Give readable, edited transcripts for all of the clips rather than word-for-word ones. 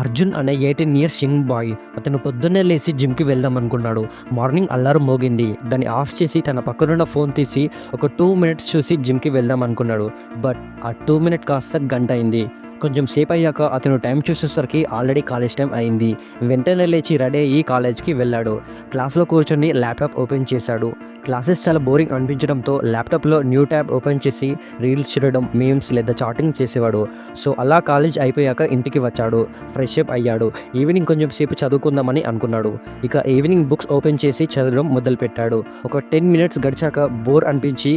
అర్జున్ అనే 18 years young boy. అతను పొద్దున్నే లేచి జిమ్‌కి వెళ్దాం అనుకున్నాడు. మార్నింగ్ అలారం మోగింది. దాన్ని ఆఫ్ చేసి తన పక్కనున్న ఫోన్ తీసి ఒక 2 మినిట్స్ చూసి జిమ్‌కి వెళ్దాం అనుకున్నాడు. బట్ ఆ 2 మినిట్ కాస్త గంట అయింది. కొంచెం సేపయ్యాక అతను టైం చూసేసరికి ఆల్రెడీ కాలేజ్ టైం అయింది. వెంటనే లేచి రెడీ అయ్యి కాలేజ్‌కి వెళ్ళాడు. క్లాస్‌లో కూర్చొని ల్యాప్‌టాప్ ఓపెన్ చేశాడు. క్లాసెస్ చాలా బోరింగ్ అనిపించడంతో ల్యాప్‌టాప్‌లో న్యూ ట్యాబ్ ఓపెన్ చేసి రీల్స్ చూడడం, మీమ్స్ లేదా చాటింగ్ చేసేవాడు. సో అలా కాలేజ్ అయిపోయాక ఇంటికి వచ్చాడు. ఫ్రెష్ అప్ అయ్యాడు. ఈవినింగ్ కొంచెం సేపు చదువుకుందామని అనుకున్నాడు. ఇక ఈవినింగ్ బుక్స్ ఓపెన్ చేసి చదవడం మొదలుపెట్టాడు. ఒక 10 మినిట్స్ గడిచాక బోర్ అనిపించి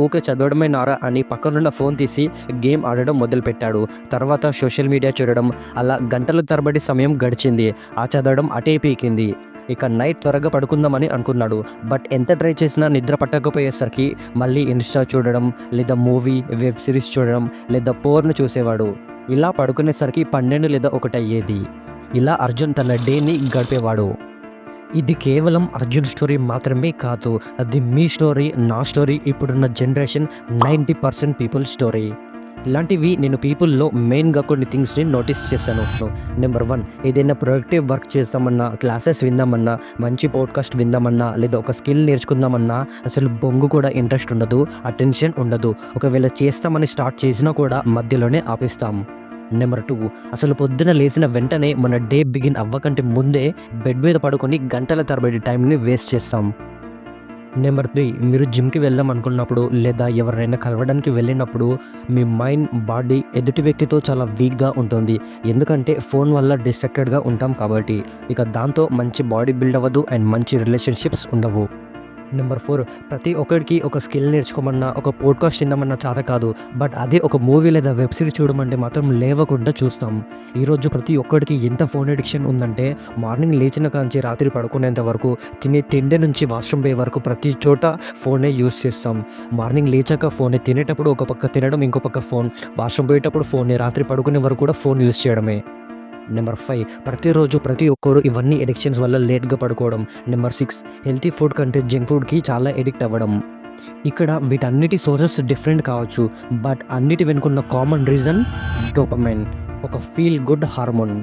ఊకే చదవడమే నారా అని పక్కనున్న ఫోన్ తీసి గేమ్ ఆడడం మొదలుపెట్టాడు. తర్వాత సోషల్ మీడియా చూడడం, అలా గంటల తరబడి సమయం గడిచింది. ఆ చదవడం అటే పీకింది. ఇక నైట్ త్వరగా పడుకుందామని అనుకున్నాడు. బట్ ఎంత ట్రై చేసినా నిద్ర పట్టకపోయేసరికి మళ్ళీ ఇన్స్టా చూడడం, లేదా మూవీ, వెబ్ సిరీస్ చూడడం, లేదా పోర్న్ చూసేవాడు. ఇలా పడుకునేసరికి 12 లేదా 1 అయ్యేది. ఇలా అర్జున్ తన డేని గడిపేవాడు. ఇది కేవలం అర్జున్ స్టోరీ మాత్రమే కాదు. అది మీ స్టోరీ, నా స్టోరీ, ఇప్పుడున్న జనరేషన్ 90% పీపుల్ స్టోరీ. ఇలాంటివి నేను పీపుల్లో మెయిన్గా కొన్ని థింగ్స్ని నోటీస్ చేశాను. నెంబర్ 1, ఏదైనా ప్రొడక్టివ్ వర్క్ చేద్దామన్నా, క్లాసెస్ విందామన్నా, మంచి పాడ్కాస్ట్ విందామన్నా, లేదా ఒక స్కిల్ నేర్చుకుందామన్నా అసలు బొంగు కూడా ఇంట్రెస్ట్ ఉండదు, అటెన్షన్ ఉండదు. ఒకవేళ చేస్తామని స్టార్ట్ చేసినా కూడా మధ్యలోనే ఆపేస్తాం. నెంబర్ 2, అసలు పొద్దున లేచిన వెంటనే మన డే బిగిన్ అవ్వకంటే ముందే బెడ్ మీద పడుకొని గంటల తరబడి టైంని వేస్ట్ చేస్తాం. నెంబర్ 3, మీరు జిమ్‌కి వెళ్దాం అనుకున్నప్పుడు లేదా ఎవరినైనా కలవడానికి వెళ్ళినప్పుడు మీ మైండ్, బాడీ ఎదుటి వ్యక్తితో చాలా వీక్‌గా ఉంటుంది. ఎందుకంటే ఫోన్ వల్ల డిస్ట్రాక్టెడ్‌గా ఉంటాం కాబట్టి. ఇక దాంతో మంచి బాడీ బిల్డ్ అవ్వదు అండ్ మంచి రిలేషన్‌షిప్స్ ఉండవు. నెంబర్ 4, ప్రతి ఒక్కడికి ఒక స్కిల్ నేర్చుకోమన్నా, ఒక పాడ్కాస్ట్ వినమన్నా చేత కాదు. బట్ అదే ఒక మూవీ లేదా వెబ్ సిరీస్ చూడమంటే మాత్రం లేవకుండా చూస్తాం. ఈరోజు ప్రతి ఒక్కడికి ఎంత ఫోన్ అడిక్షన్ ఉందంటే మార్నింగ్ లేచిన కాంచి రాత్రి పడుకునేంత వరకు, తినే తిండి నుంచి వాష్రూమ్ పోయే వరకు ప్రతి చోట ఫోనే యూస్ చేస్తాం. మార్నింగ్ లేచాక ఫోనే, తినేటప్పుడు ఒక పక్క తినడం, ఇంకో పక్క ఫోన్, వాష్రూమ్ పోయేటప్పుడు ఫోనే, రాత్రి పడుకునే వరకు కూడా ఫోన్ యూస్ చేయడమే. నెంబర్ 5, ప్రతిరోజు ప్రతి ఒక్కరు ఇవన్నీ ఎడిక్షన్స్ వల్ల లేట్గా పడుకోవడం. నెంబర్ 6, హెల్తీ ఫుడ్ కంటే జంక్ ఫుడ్కి చాలా ఎడిక్ట్ అవ్వడం. ఇక్కడ వీటన్నిటి సోర్సెస్ డిఫరెంట్ కావచ్చు, బట్ అన్నిటి వెనుకున్న కామన్ రీజన్ డోపమైన్, ఒక ఫీల్ గుడ్ హార్మోన్.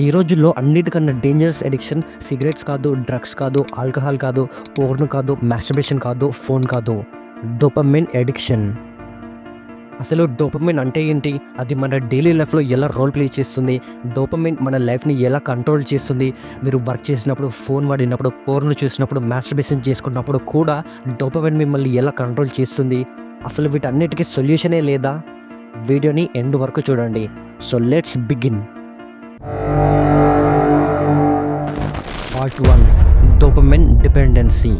ఈ రోజుల్లో అన్నిటికన్నా డేంజరస్ ఎడిక్షన్ సిగరెట్స్ కాదు, డ్రగ్స్ కాదు, ఆల్కహాల్ కాదు, పోర్న్ కాదు, మాస్టర్బేషన్ కాదు, ఫోన్ కాదు, డోపమైన్ ఎడిక్షన్. అసలు డోపమైన్ అంటే ఏంటి? అది మన డైలీ లైఫ్లో ఎలా రోల్ ప్లే చేస్తుంది? డోపమైన్ మన లైఫ్ని ఎలా కంట్రోల్ చేస్తుంది? మీరు వర్క్ చేసినప్పుడు, ఫోన్ వాడినప్పుడు, పోర్న్ చూసినప్పుడు, మాస్టర్బేషన్ చేసుకున్నప్పుడు కూడా డోపమైన్ మిమ్మల్ని ఎలా కంట్రోల్ చేస్తుంది? అసలు వీటన్నిటికీ సొల్యూషనే లేదా? వీడియోని ఎండ్ వరకు చూడండి. So let's begin. Part 1, dopamine dependency.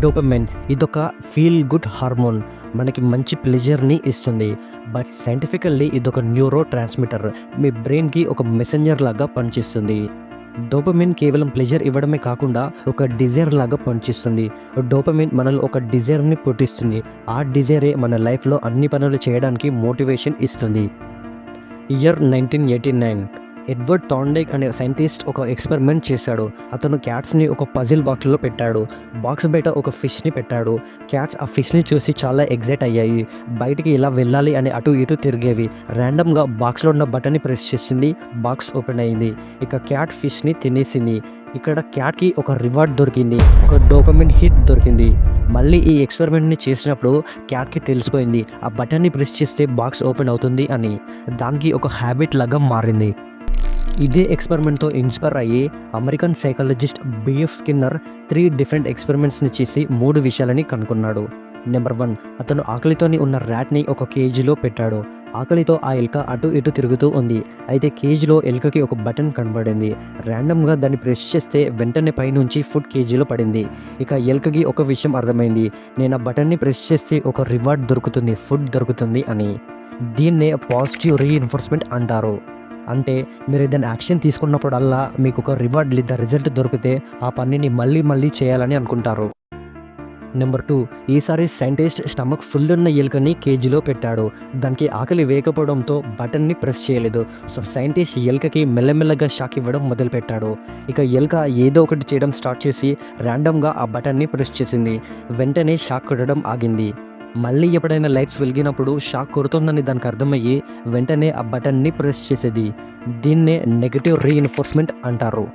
Dopamine ఇదొక ఫీల్ గుడ్ హార్మోన్, మనకి మంచి ప్లెజర్ని ఇస్తుంది. బట్ సైంటిఫికల్లీ ఇదొక న్యూరో ట్రాన్స్మిటర్, మీ బ్రెయిన్కి ఒక మెసెంజర్ లాగా పనిచేస్తుంది. డోపమైన్ కేవలం ప్లెజర్ ఇవ్వడమే కాకుండా ఒక డిజైర్ లాగా పనిచేస్తుంది. డోపమైన్ మనలో ఒక డిజైర్ని పుట్టిస్తుంది. ఆ డిజైరే మన లైఫ్లో అన్ని పనులు చేయడానికి మోటివేషన్ ఇస్తుంది. ఇయర్ 1989, ఎడ్వర్డ్ థార్న్డైక్ అనే సైంటిస్ట్ ఒక ఎక్స్పెరిమెంట్ చేశాడు. అతను క్యాట్స్ని ఒక పజిల్ బాక్స్లో పెట్టాడు. బాక్స్ బయట ఒక ఫిష్ని పెట్టాడు. క్యాట్స్ ఆ ఫిష్ని చూసి చాలా ఎగ్జైట్ అయ్యాయి. బయటికి ఇలా వెళ్ళాలి అని అటు ఇటు తిరిగేవి. ర్యాండమ్గా బాక్స్లో ఉన్న బటన్ని ప్రెస్ చేసింది. బాక్స్ ఓపెన్ అయింది. ఇక క్యాట్ ఫిష్ని తినేసింది. ఇక్కడ క్యాట్కి ఒక రివార్డ్ దొరికింది, ఒక డోపమైన్ హిట్ దొరికింది. మళ్ళీ ఈ ఎక్స్పెరిమెంట్ని చేసినప్పుడు క్యాట్కి తెలిసిపోయింది ఆ బటన్ని ప్రెస్ చేస్తే బాక్స్ ఓపెన్ అవుతుంది అని. దానికి ఒక హ్యాబిట్ లాగా మారింది. ఇదే ఎక్స్పెరిమెంట్తో ఇన్స్పైర్ అయ్యి American psychologist BF Skinner 3 different ఎక్స్పెరిమెంట్స్ని చేసి 3 విషయాలని కనుక్కున్నాడు. నెంబర్ 1, అతను ఆకలితోని ఉన్న ర్యాట్ని ఒక కేజీలో పెట్టాడు. ఆకలితో ఆ ఎలుక అటు ఇటు తిరుగుతూ ఉంది. అయితే కేజీలో ఎలుకకి ఒక బటన్ కనబడింది. ర్యాండమ్గా దాన్ని ప్రెస్ చేస్తే వెంటనే పైనుంచి ఫుడ్ కేజీలో పడింది. ఇక ఎలుకకి ఒక విషయం అర్థమైంది, నేను ఆ బటన్ని ప్రెస్ చేస్తే ఒక రివార్డ్ దొరుకుతుంది, ఫుడ్ దొరుకుతుంది అని. దీన్నే పాజిటివ్ రీఇన్ఫోర్స్మెంట్ అంటారు. అంటే మీరు ఏదైనా యాక్షన్ తీసుకున్నప్పుడల్లా మీకు ఒక రివార్డ్ లేదా రిజల్ట్ దొరికితే ఆ పనిని మళ్ళీ మళ్ళీ చేయాలని అనుకుంటారు. నెంబర్ 2, ఈసారి సైంటిస్ట్ స్టమక్ ఫుల్ ఉన్న ఎలుకని కేజీలో పెట్టాడు. దానికి ఆకలి వేయకపోవడంతో బటన్ని ప్రెస్ చేయలేదు. సో సైంటిస్ట్ ఎలుకకి మెల్లమెల్లగా షాక్ ఇవ్వడం మొదలుపెట్టాడు. ఇక ఎలుక ఏదో ఒకటి చేయడం స్టార్ట్ చేసి ర్యాండమ్గా ఆ బటన్ని ప్రెస్ చేసింది. వెంటనే షాక్ కొట్టడం ఆగింది. మళ్ళీ ఎప్పుడైనా లైట్స్ వెలిగినప్పుడు షాక్ కొడుతుందని దానికి అర్థమయ్యి వెంటనే ఆ బటన్ని ప్రెస్ చేసేది. దీన్నే నెగటివ్ రీఇన్ఫోర్స్మెంట్ అంటారు.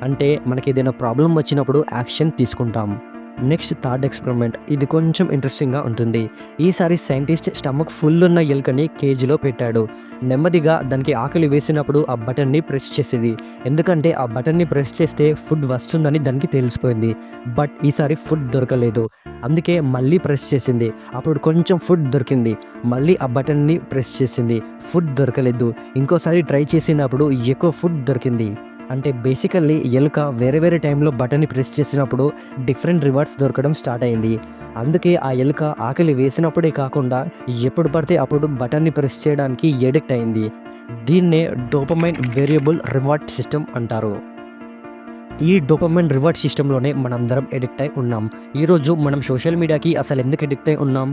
అంటే మనకి ఏదైనా ప్రాబ్లం వచ్చినప్పుడు యాక్షన్ తీసుకుంటాం. నెక్స్ట్ థర్డ్ ఎక్స్పెరిమెంట్, ఇది కొంచెం ఇంట్రెస్టింగ్గా ఉంటుంది. ఈసారి సైంటిస్ట్ స్టమక్ ఫుల్ ఉన్న ఎలుకని కేజీలో పెట్టాడు. నెమ్మదిగా దానికి ఆకలి వేసినప్పుడు ఆ బటన్ని ప్రెస్ చేసేది. ఎందుకంటే ఆ బటన్ని ప్రెస్ చేస్తే ఫుడ్ వస్తుందని దానికి తెలిసిపోయింది. బట్ ఈసారి ఫుడ్ దొరకలేదు. అందుకే మళ్ళీ ప్రెస్ చేసింది. అప్పుడు కొంచెం ఫుడ్ దొరికింది. మళ్ళీ ఆ బటన్ని ప్రెస్ చేసింది. ఫుడ్ దొరకలేదు. ఇంకోసారి ట్రై చేసినప్పుడు ఎక్కువ ఫుడ్ దొరికింది. అంటే బేసికల్లీ ఎలుక వేరే టైంలో బటన్ని ప్రెస్ చేసినప్పుడు డిఫరెంట్ రివార్డ్స్ దొరకడం స్టార్ట్ అయింది. అందుకే ఆ ఎలుక ఆకలి వేసినప్పుడే కాకుండా ఎప్పుడు పడితే అప్పుడు బటన్ని ప్రెస్ చేయడానికి ఎడిక్ట్ అయింది. దీన్నే డోపమైన్ వేరియబుల్ రివార్డ్ సిస్టమ్ అంటారు. ఈ డోపమైన్ రివార్డ్ సిస్టంలోనే మనందరం ఎడిక్ట్ అయి ఉన్నాం. ఈరోజు మనం సోషల్ మీడియాకి అసలు ఎందుకు ఎడిక్ట్ అయి ఉన్నాం?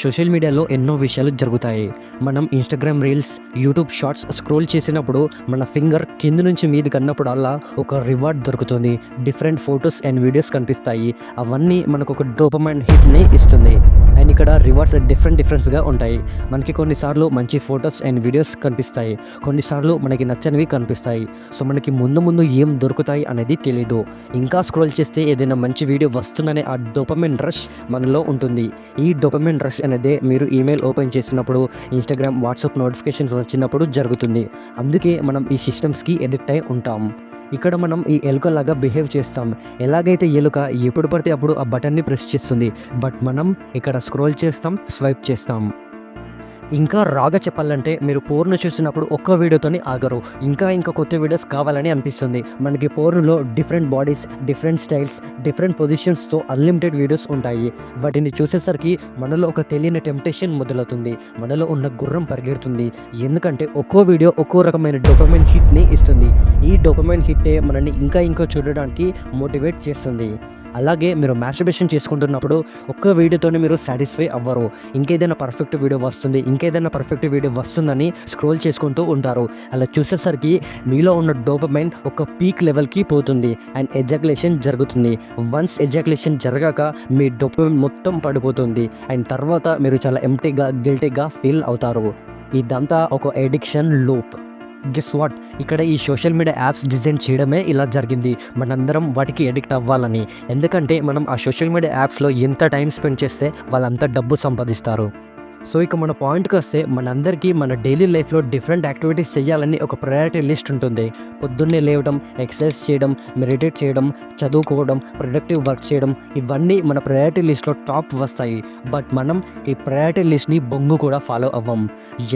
సోషల్ మీడియాలో ఎన్నో విషయాలు జరుగుతాయి. మనం Instagram reels, YouTube shorts scroll చేసినప్పుడు మన ఫింగర్ కింద నుంచి మీదికి అన్నప్పుడల్లా ఒక రివార్డ్ దొరుకుతుంది. డిఫరెంట్ ఫొటోస్ అండ్ వీడియోస్ కనిపిస్తాయి. అవన్నీ మనకు ఒక డోపమైన్ హిట్ని ఇస్తుంది. అండ్ ఇక్కడ రివార్డ్స్ డిఫరెంట్గా ఉంటాయి. మనకి కొన్నిసార్లు మంచి ఫొటోస్ అండ్ వీడియోస్ కనిపిస్తాయి. కొన్నిసార్లు మనకి నచ్చనివి కనిపిస్తాయి. సో మనకి ముందు ఏం దొరుకుతాయి అనేది తెలీదు. ఇంకా స్క్రోల్ చేస్తే ఏదైనా మంచి వీడియో వస్తుందనే ఆ డోపమైన్ రష్ మనలో ఉంటుంది. ఈ డోపమైన్ రష్ అనేది మీరు ఈమెయిల్ ఓపెన్ చేసినప్పుడు, ఇన్స్టాగ్రామ్, వాట్సాప్ నోటిఫికేషన్స్ వచ్చినప్పుడు జరుగుతుంది. అందుకే మనం ఈ సిస్టమ్స్కి ఎడిక్ట్ అయి ఉంటాం. ఇక్కడ మనం ఈ ఎలుకలాగా బిహేవ్ చేస్తాం. ఎలాగైతే ఎలుక ఎప్పుడు పడితే అప్పుడు ఆ బటన్ని ప్రెస్ చేస్తుంది, బట్ మనం ఇక్కడ స్క్రోల్ చేస్తాం, స్వైప్ చేస్తాం. ఇంకా రాగా చెప్పాలంటే మీరు పోర్ను చూసినప్పుడు ఒక్క వీడియోతోని ఆగరు. ఇంకా కొత్త వీడియోస్ కావాలని అనిపిస్తుంది. మనకి పోర్నులో different bodies, different styles, different పొజిషన్స్తో అన్లిమిటెడ్ వీడియోస్ ఉంటాయి. వాటిని చూసేసరికి మనలో ఒక తెలియని టెంప్టేషన్ మొదలవుతుంది. మనలో ఉన్న గుర్రం పరిగెడుతుంది. ఎందుకంటే ఒక్కో వీడియో ఒక్కో రకమైన డోపమైన్ హిట్ని ఇస్తుంది. ఈ డోపమైన్ హిట్టే మనల్ని ఇంకా చూడడానికి మోటివేట్ చేస్తుంది. అలాగే మీరు మాస్టర్బేషన్ చేసుకుంటున్నప్పుడు ఒక్క వీడియోతోనే మీరు సాటిస్ఫై అవ్వరు. ఇంకేదైనా పర్ఫెక్ట్ వీడియో వస్తుందని స్క్రోల్ చేసుకుంటూ ఉంటారు. అలా చూసేసరికి మీలో ఉన్న డోపమైన్ ఒక పీక్ లెవెల్కి పోతుంది అండ్ ఎజాకులేషన్ జరుగుతుంది. వన్స్ ఎజాకులేషన్ జరగాక మీ డోపమైన్ మొత్తం పడిపోతుంది అండ్ తర్వాత మీరు చాలా ఎంప్టీగా, గిల్టీగా ఫీల్ అవుతారు. ఇదంతా ఒక ఎడిక్షన్ లూప్. గెస్ వాట్, ఇక్కడ ఈ సోషల్ మీడియా యాప్స్ డిజైన్ చేయడమే ఇలా జరిగింది. మనందరం వాటికి ఎడిక్ట్ అవ్వాలని. ఎందుకంటే మనం ఆ సోషల్ మీడియా యాప్స్లో ఎంత టైం స్పెండ్ చేస్తే వాళ్ళంత డబ్బు సంపాదిస్తారు. సో ఇక మన పాయింట్కి వస్తే, మనందరికీ మన డైలీ లైఫ్లో డిఫరెంట్ యాక్టివిటీస్ చేయాలని ఒక ప్రయారిటీ లిస్ట్ ఉంటుంది. పొద్దున్నే లేవడం, ఎక్సర్సైజ్ చేయడం, మెడిటేట్ చేయడం, చదువుకోవడం, ప్రొడక్టివ్ వర్క్ చేయడం, ఇవన్నీ మన ప్రయారిటీ లిస్ట్లో టాప్ వస్తాయి. బట్ మనం ఈ ప్రయారిటీ లిస్ట్ని బొంగు కూడా ఫాలో అవ్వం.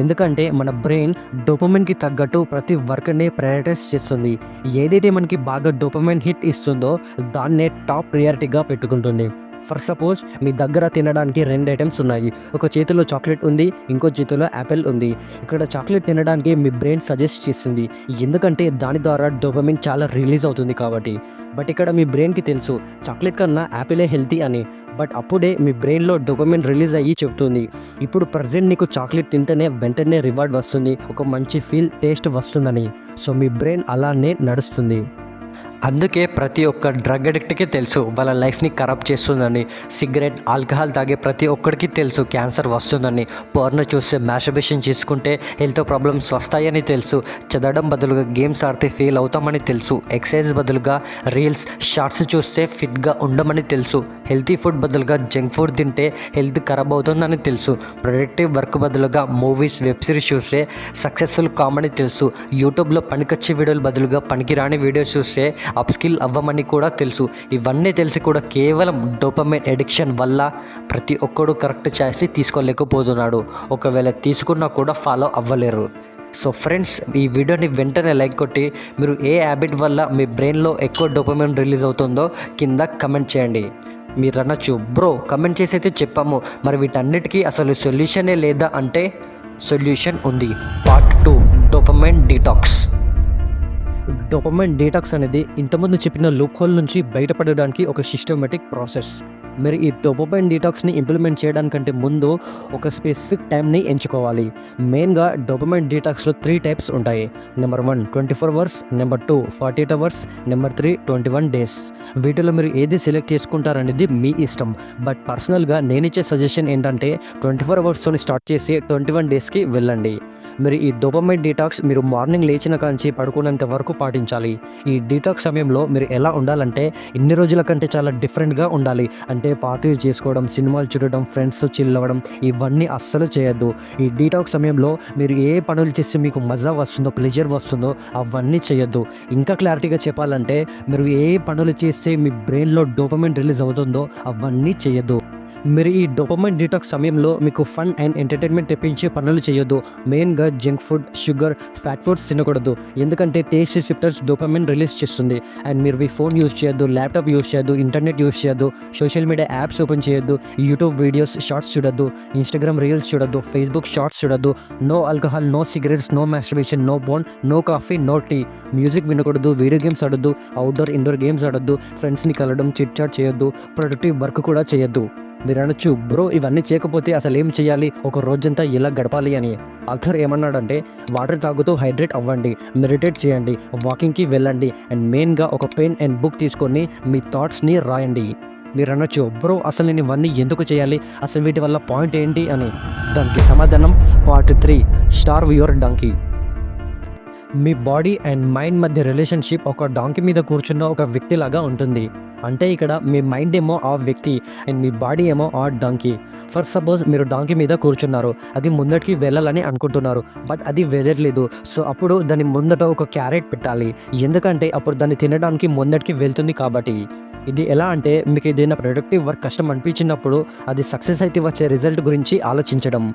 ఎందుకంటే మన బ్రెయిన్ డోపమైన్కి తగ్గట్టు ప్రతి వర్క్ని ప్రయారిటైజ్ చేస్తుంది. ఏదైతే మనకి బాగా డోపమైన్ హిట్ ఇస్తుందో దాన్నే టాప్ ప్రియారిటీగా పెట్టుకుంటుంది. ఫర్ సపోజ్ మీ దగ్గర తినడానికి 2 ఐటమ్స్ ఉన్నాయి. ఒక చేతిలో చాక్లెట్ ఉంది, ఇంకో చేతిలో యాపిల్ ఉంది. ఇక్కడ చాక్లెట్ తినడానికి మీ బ్రెయిన్ సజెస్ట్ చేస్తుంది. ఎందుకంటే దాని ద్వారా డోపమైన్ చాలా రిలీజ్ అవుతుంది కాబట్టి. బట్ ఇక్కడ మీ బ్రెయిన్కి తెలుసు చాక్లెట్ కన్నా యాపిలే హెల్తీ అని. బట్ అప్పుడే మీ బ్రెయిన్లో డోపమైన్ రిలీజ్ అయ్యి చెప్తుంది, ఇప్పుడు ప్రజెంట్ నీకు చాక్లెట్ తింటేనే వెంటనే రివార్డ్ వస్తుంది, ఒక మంచి టేస్ట్ వస్తుందని. సో మీ బ్రెయిన్ అలానే నడుస్తుంది. అందుకే ప్రతి ఒక్క డ్రగ్ అడిక్ట్కి తెలుసు వాళ్ళ లైఫ్ని కరప్ట్ చేస్తుందని. సిగరెట్, ఆల్కహాల్ తాగే ప్రతి ఒక్కరికి తెలుసు క్యాన్సర్ వస్తుందని. పోర్న్ చూస్తే, మాస్టర్బేషన్ చేసుకుంటే హెల్త్ ప్రాబ్లమ్స్ వస్తాయని తెలుసు. చదవడం బదులుగా గేమ్స్ ఆడితే ఫెయిల్ అవుతామని తెలుసు. ఎక్సర్సైజ్ బదులుగా రీల్స్, షార్ట్స్ చూస్తే ఫిట్గా ఉండమని తెలుసు. హెల్తీ ఫుడ్ బదులుగా జంక్ ఫుడ్ తింటే హెల్త్ ఖరాబ్ అవుతుందని తెలుసు. ప్రొడక్టివ్ వర్క్ బదులుగా మూవీస్, వెబ్ సిరీస్ చూస్తే సక్సెస్ఫుల్ కామని తెలుసు. యూట్యూబ్లో పనికొచ్చే వీడియోలు బదులుగా పనికిరాని వీడియోస్ చూస్తే అప్స్కిల్ అవ్వమని కూడా తెలుసు. ఇవన్నీ తెలిసి కూడా కేవలం డోపమైన్ ఎడిక్షన్ వల్ల ప్రతి ఒక్కడు కరెక్ట్ చాయిస్ని తీసుకోలేకపోతున్నాడు. ఒకవేళ తీసుకున్నా కూడా ఫాలో అవ్వలేరు. సో ఫ్రెండ్స్, ఈ వీడియోని వెంటనే లైక్ కొట్టి మీరు ఏ హ్యాబిట్ వల్ల మీ బ్రెయిన్లో ఎక్కువ డోపమైన్ రిలీజ్ అవుతుందో కింద కమెంట్ చేయండి. మీరు అనొచ్చు, బ్రో కమెంట్ చేసి అయితే చెప్పాము, మరి వీటన్నిటికీ అసలు సొల్యూషనే లేదా అంటే సొల్యూషన్ ఉంది. Part 2, dopamine detox. Dopamine detox అనేది ఇంతకుముందు చెప్పిన లూప్ హోల్ నుంచి బయటపడడానికి ఒక సిస్టమేటిక్ ప్రాసెస్. మీరు ఈ డోపమైన్ డీటాక్స్ని ఇంప్లిమెంట్ చేయడానికంటే ముందు ఒక స్పెసిఫిక్ టైంని ఎంచుకోవాలి. మెయిన్గా డోపమైన్ డీటాక్స్లో 3 టైప్స్ ఉంటాయి. Number 1 24 hours, number 2 48 hours, number 3 21 days. వీటిలో మీరు ఏది సెలెక్ట్ చేసుకుంటారనేది మీ ఇష్టం. బట్ పర్సనల్గా నేనిచ్చే సజెషన్ ఏంటంటే 24 అవర్స్తో స్టార్ట్ చేసి 21 డేస్కి వెళ్ళండి. మీరు ఈ డోపమైన్ డీటాక్స్ మీరు మార్నింగ్ లేచిన కాంచి పడుకునేంత వరకు పాటించాలి. ఈ డీటాక్స్ సమయంలో మీరు ఎలా ఉండాలంటే ఇన్ని రోజుల కంటే చాలా డిఫరెంట్గా ఉండాలి. అంటే పార్టీలు చేసుకోవడం, సినిమాలు చూడడం, ఫ్రెండ్స్తో చిల్ అవ్వడం ఇవన్నీ అస్సలు చేయొద్దు. ఈ డీటాక్స్ సమయంలో మీరు ఏ పనులు చేస్తే మీకు మజా వస్తుందో, ప్లెజర్ వస్తుందో అవన్నీ చేయొద్దు. ఇంకా క్లారిటీగా చెప్పాలంటే మీరు ఏ పనులు చేస్తే మీ బ్రెయిన్లో డోపమైన్ రిలీజ్ అవుతుందో అవన్నీ చేయొద్దు. మీరు ఈ డోపమైన్ డీటాక్స్ సమయంలో మీకు ఫన్ అండ్ ఎంటర్టైన్మెంట్ తెప్పించే పనులు చేయొద్దు. మెయిన్గా junk food, sugar, fat foods తినకూడదు. ఎందుకంటే టేస్ట్ రిసెప్టర్స్ డోపమైన్ రిలీజ్ చేస్తుంది. అండ్ మీరు మీ ఫోన్ యూస్ చేయొద్దు, ల్యాప్టాప్ యూస్ చేయొద్దు, ఇంటర్నెట్ యూస్ చేయొద్దు, సోషల్ మీడియా యాప్స్ ఓపెన్ చేయొద్దు, యూట్యూబ్ వీడియోస్ షార్ట్స్ చూడొద్దు, ఇన్స్టాగ్రామ్ రీల్స్ చూడొద్దు, ఫేస్బుక్ షార్ట్స్ చూడొద్దు. No alcohol, no cigarettes, no masturbation, no porn, no coffee, no tea. Music వినకూడదు, వీడియో గేమ్స్ ఆడొద్దు, outdoor indoor games ఆడొద్దు, ఫ్రెండ్స్ని కలవడం, చిట్ చాట్ చేయొద్దు, ప్రొడక్టివ్ వర్క్ కూడా చేయొద్దు. మీరు అనొచ్చు, బ్రో ఇవన్నీ చేయకపోతే అసలు ఏం చేయాలి, ఒక రోజంతా ఎలా గడపాలి అని. ఆథర్ ఏమన్నాడంటే వాటర్ తాగుతూ హైడ్రేట్ అవ్వండి, మెడిటేట్ చేయండి, వాకింగ్కి వెళ్ళండి, అండ్ మెయిన్గా ఒక పెన్ అండ్ బుక్ తీసుకొని మీ థాట్స్ని రాయండి. మీరు అనొచ్చు, బ్రో అసలు నేను ఇవన్నీ ఎందుకు చేయాలి, అసలు వీటి వల్ల పాయింట్ ఏంటి అని. దానికి సమాధానం part 3 starve your donkey. Me body and mind మధ్య రిలేషన్షిప్ ఒక డాంకీ మీద కూర్చున్న ఒక వ్యక్తిలాగా ఉంటుంది. అంటే ఇక్కడ మీ మైండ్ ఏమో ఆ వ్యక్తి అండ్ మీ బాడీ ఏమో ఆ డాంకీ. ఫర్ సపోజ్ మీరు డాంకీ మీద కూర్చున్నారు, అది ముందటికి వెళ్ళాలని అనుకుంటున్నారు, బట్ అది వెళ్ళట్లేదు. సో అప్పుడు దాని ముందట ఒక క్యారెట్ పెట్టాలి. ఎందుకంటే అప్పుడు దాన్ని తినడానికి ముందటికి వెళ్తుంది కాబట్టి. ఇది ఎలా అంటే మీకు ఏదైనా ప్రొడక్టివ్ వర్క్ కష్టం అనిపించినప్పుడు అది సక్సెస్ అయితే వచ్చే రిజల్ట్ గురించి ఆలోచించడం.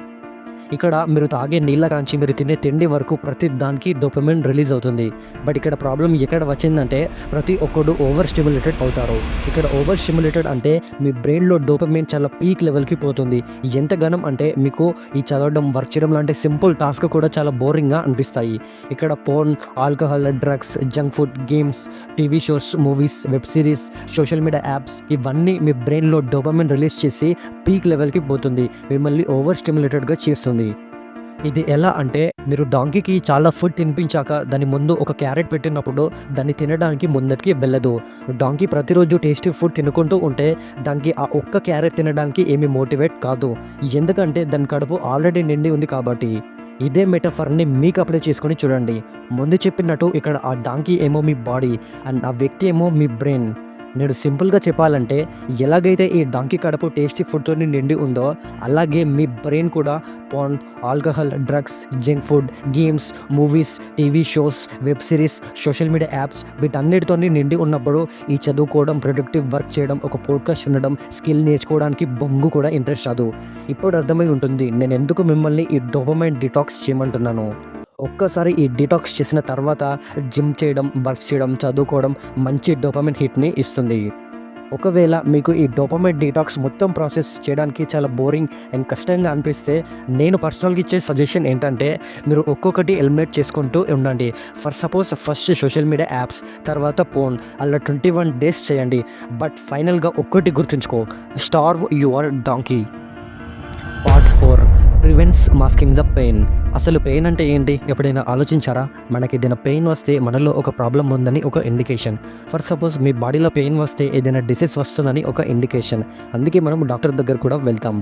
ఇక్కడ మీరు తాగే నీళ్ళ కాంచి మీరు తినే తిండి వరకు ప్రతి దానికి డోపమైన్ రిలీజ్ అవుతుంది. బట్ ఇక్కడ ప్రాబ్లం ఎక్కడ వచ్చిందంటే ప్రతి ఒక్కడు ఓవర్ స్టిమ్యులేటెడ్ అవుతారు. ఇక్కడ ఓవర్ స్టిమ్యులేటెడ్ అంటే మీ బ్రెయిన్లో డోపమైన్ చాలా పీక్ లెవెల్కి పోతుంది. ఎంతగానం అంటే మీకు ఈ చదవడం, వర్క్ చేయడం లాంటి సింపుల్ టాస్క్ కూడా చాలా బోరింగ్గా అనిపిస్తాయి. ఇక్కడ porn, alcohol, drugs, junk food, games, TV shows, movies, web series, social media apps ఇవన్నీ మీ బ్రెయిన్లో డోపమైన్ రిలీజ్ చేసి పీక్ లెవెల్కి పోతుంది, మిమ్మల్ని ఓవర్ స్టిమ్యులేటెడ్గా చేస్తుంది. ఇది ఎలా అంటే మీరు డాంకీకి చాలా ఫుడ్ తినిపించాక దాని ముందు ఒక క్యారెట్ పెట్టినప్పుడు దాన్ని తినడానికి ముందటికి వెళ్ళదు. డాంకీ ప్రతిరోజు టేస్టీ ఫుడ్ తినుకుంటూ ఉంటే దానికి ఆ ఒక్క క్యారెట్ తినడానికి ఏమీ మోటివేట్ కాదు. ఎందుకంటే దాని కడుపు ఆల్రెడీ నిండి ఉంది కాబట్టి. ఇదే మెటఫర్ని మీకు అప్లై చేసుకొని చూడండి. ముందు చెప్పినట్టు ఇక్కడ ఆ డాంకీ ఏమో మీ బాడీ అండ్ ఆ వ్యక్తి ఏమో మీ బ్రెయిన్. నేను సింపుల్గా చెప్పాలంటే ఎలాగైతే ఈ డాంకీ కడుపు టేస్టీ ఫుడ్తో నిండి ఉందో అలాగే మీ బ్రెయిన్ కూడా pan, alcohol, drugs, junk food, games, movies, TV shows, web series, social media apps వీటన్నిటితో నిండి ఉన్నప్పుడు ఈ చదువుకోవడం, ప్రొడక్టివ్ వర్క్ చేయడం, ఒక పోడ్కాస్ట్ వినడం, స్కిల్ నేర్చుకోవడానికి బొంగు కూడా ఇంట్రెస్ట్ రాదు. ఇప్పుడు అర్థమై ఉంటుంది నేను ఎందుకు మిమ్మల్ని ఈ డోపమైన్ డిటాక్స్ చేయమంటున్నాను. ఒక్కసారి ఈ డిటాక్స్ చేసిన తర్వాత జిమ్ చేయడం, వర్క్ చేయడం, చదువుకోవడం మంచి డోపమైన్ హిట్ని ఇస్తుంది. ఒకవేళ మీకు ఈ డోపమైన్ డీటాక్స్ మొత్తం ప్రాసెస్ చేయడానికి చాలా బోరింగ్ అండ్ కష్టంగా అనిపిస్తే నేను పర్సనల్గా ఇచ్చే సజెషన్ ఏంటంటే మీరు ఒక్కొక్కటి ఎలిమినేట్ చేసుకుంటూ ఉండండి. For suppose first social media apps, తర్వాత ఫోన్, అలా 21 డేస్ చేయండి. బట్ ఫైనల్గా ఒక్కటి గుర్తుంచుకో, starve your donkey. Part 4 prevents masking the pain. అసలు పెయిన్ అంటే ఏంటి ఎప్పుడైనా ఆలోచించారా? మనకి ఏదైనా పెయిన్ వస్తే మనలో ఒక ప్రాబ్లం ఉందని ఒక ఇండికేషన్. ఫర్ సపోజ్ మీ బాడీలో పెయిన్ వస్తే ఏదైనా డిసీజ్ వస్తుందని ఒక ఇండికేషన్. అందుకే మనం డాక్టర్ దగ్గర కూడా వెళ్తాం.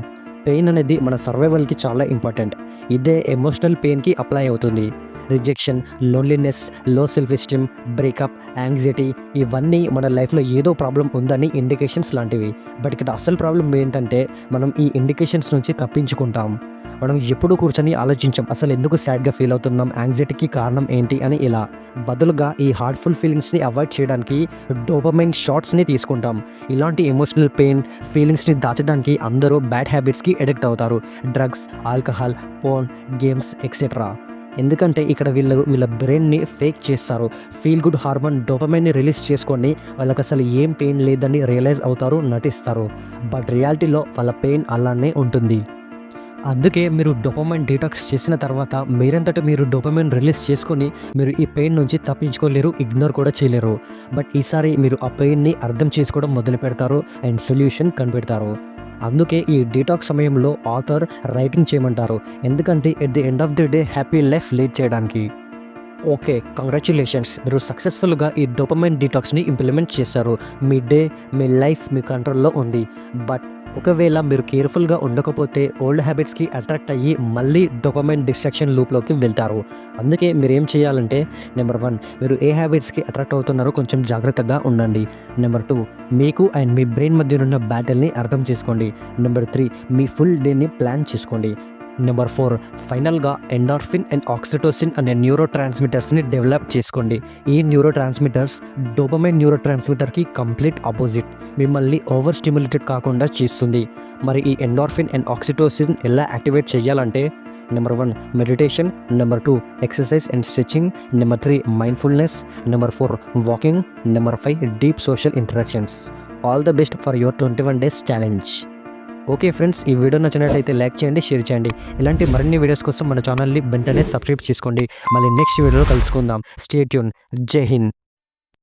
పెయిన్ అనేది మన సర్వైవల్కి చాలా ఇంపార్టెంట్. ఇదే ఎమోషనల్ పెయిన్కి అప్లై అవుతుంది. రిజెక్షన్, లోన్లీనెస్, లో సెల్ఫ్ ఎస్టీమ్, బ్రేకప్, యాంగ్జైటీ ఇవన్నీ మన లైఫ్లో ఏదో ప్రాబ్లం ఉందని ఇండికేషన్స్ లాంటివి. బట్ ఇక్కడ అసలు ప్రాబ్లం ఏంటంటే మనం ఈ ఇండికేషన్స్ నుంచి తప్పించుకుంటాం. మనం ఎప్పుడు కూర్చొని ఆలోచించాం అసలు ఎందుకు సాడ్గా ఫీల్ అవుతున్నాం, యాంగ్జైటీకి కారణం ఏంటి అని. ఇలా బదులుగా ఈ హార్ట్ఫుల్ ఫీలింగ్స్ని అవాయిడ్ చేయడానికి డోపమైన్ షాట్స్ని తీసుకుంటాం. ఇలాంటి ఎమోషనల్ పెయిన్ ఫీలింగ్స్ని దాచడానికి అందరూ బ్యాడ్ హ్యాబిట్స్కి అడిక్ట్ అవుతారు. Drugs, alcohol, porn, games etcetera. ఎందుకంటే ఇక్కడ వీళ్ళ బ్రెయిన్ని ఫేక్ చేస్తారు. ఫీల్ గుడ్ హార్మోన్ డోపమైన్ని రిలీజ్ చేసుకొని వాళ్ళకి అసలు ఏం పెయిన్ లేదని రియలైజ్ అవుతారు, నటిస్తారు. బట్ రియాలిటీలో వాళ్ళ పెయిన్ అలానే ఉంటుంది. అందుకే మీరు డోపమైన్ డీటాక్స్ చేసిన తర్వాత మీరంతట మీరు డోపమైన్ రిలీజ్ చేసుకొని మీరు ఈ పెయిన్ నుంచి తప్పించుకోలేరు, ఇగ్నోర్ కూడా చేయలేరు. బట్ ఈసారి మీరు ఆ పెయిన్ని అర్థం చేసుకోవడం మొదలు పెడతారు అండ్ సొల్యూషన్ కనిపెడతారు. అందుకే ఈ డీటాక్స్ సమయంలో ఆథర్ రైటింగ్ చేయమంటారు. ఎందుకంటే at the end of the day happy life lead చేయడానికి. ఓకే, కంగ్రాచ్యులేషన్స్, మీరు సక్సెస్ఫుల్గా ఈ డోపమైన్ డీటాక్స్ని ఇంప్లిమెంట్ చేశారు. మీ డే, మీ లైఫ్ మీ కంట్రోల్లో ఉంది. బట్ ఒకవేళ మీరు కేర్ఫుల్గా ఉండకపోతే ఓల్డ్ హ్యాబిట్స్కి అట్రాక్ట్ అయ్యి మళ్ళీ డోపమైన్ డిస్ట్రాక్షన్ లూప్లోకి వెళ్తారు. అందుకే మీరు ఏం చేయాలంటే, నెంబర్ 1, మీరు ఏ హ్యాబిట్స్కి అట్రాక్ట్ అవుతున్నారో కొంచెం జాగ్రత్తగా ఉండండి. నెంబర్ 2, మీకు అండ్ మీ బ్రెయిన్ మధ్య ఉన్న బ్యాటిల్ని అర్థం చేసుకోండి. నెంబర్ 3, మీ ఫుల్ డేని ప్లాన్ చేసుకోండి. నెంబర్ 4, ఫైనల్గా ఎండార్ఫిన్ అండ్ ఆక్సిటోసిన్ అనే న్యూరో ట్రాన్స్మిటర్స్ని డెవలప్ చేసుకోండి. ఈ న్యూరో ట్రాన్స్మిటర్స్ డోపమైన్ న్యూరో ట్రాన్స్మిటర్కి కంప్లీట్ ఆపోజిట్, మిమ్మల్ని ఓవర్ స్టిమ్యులేటెడ్ కాకుండా చేస్తుంది. మరి ఈ ఎండార్ఫిన్ అండ్ ఆక్సిటోసిన్ ఎలా యాక్టివేట్ చేయాలంటే, number 1, meditation. Number 2, exercise and stretching. Number 3, mindfulness. Number 4, walking. Number 5, deep social interactions. All the best for your 21 days challenge. Okay friends, ఈ video నచ్చినట్లయితే like చేయండి, share చేయండి. ఇలాంటి మరిన్ని వీడియోస్ కోసం మన ఛానల్ని వెంటనే సబ్స్క్రైబ్ చేసుకోండి. మళ్ళీ నెక్స్ట్ వీడియోలో కలుసుకుందాం. Stay tune. జై హింద్.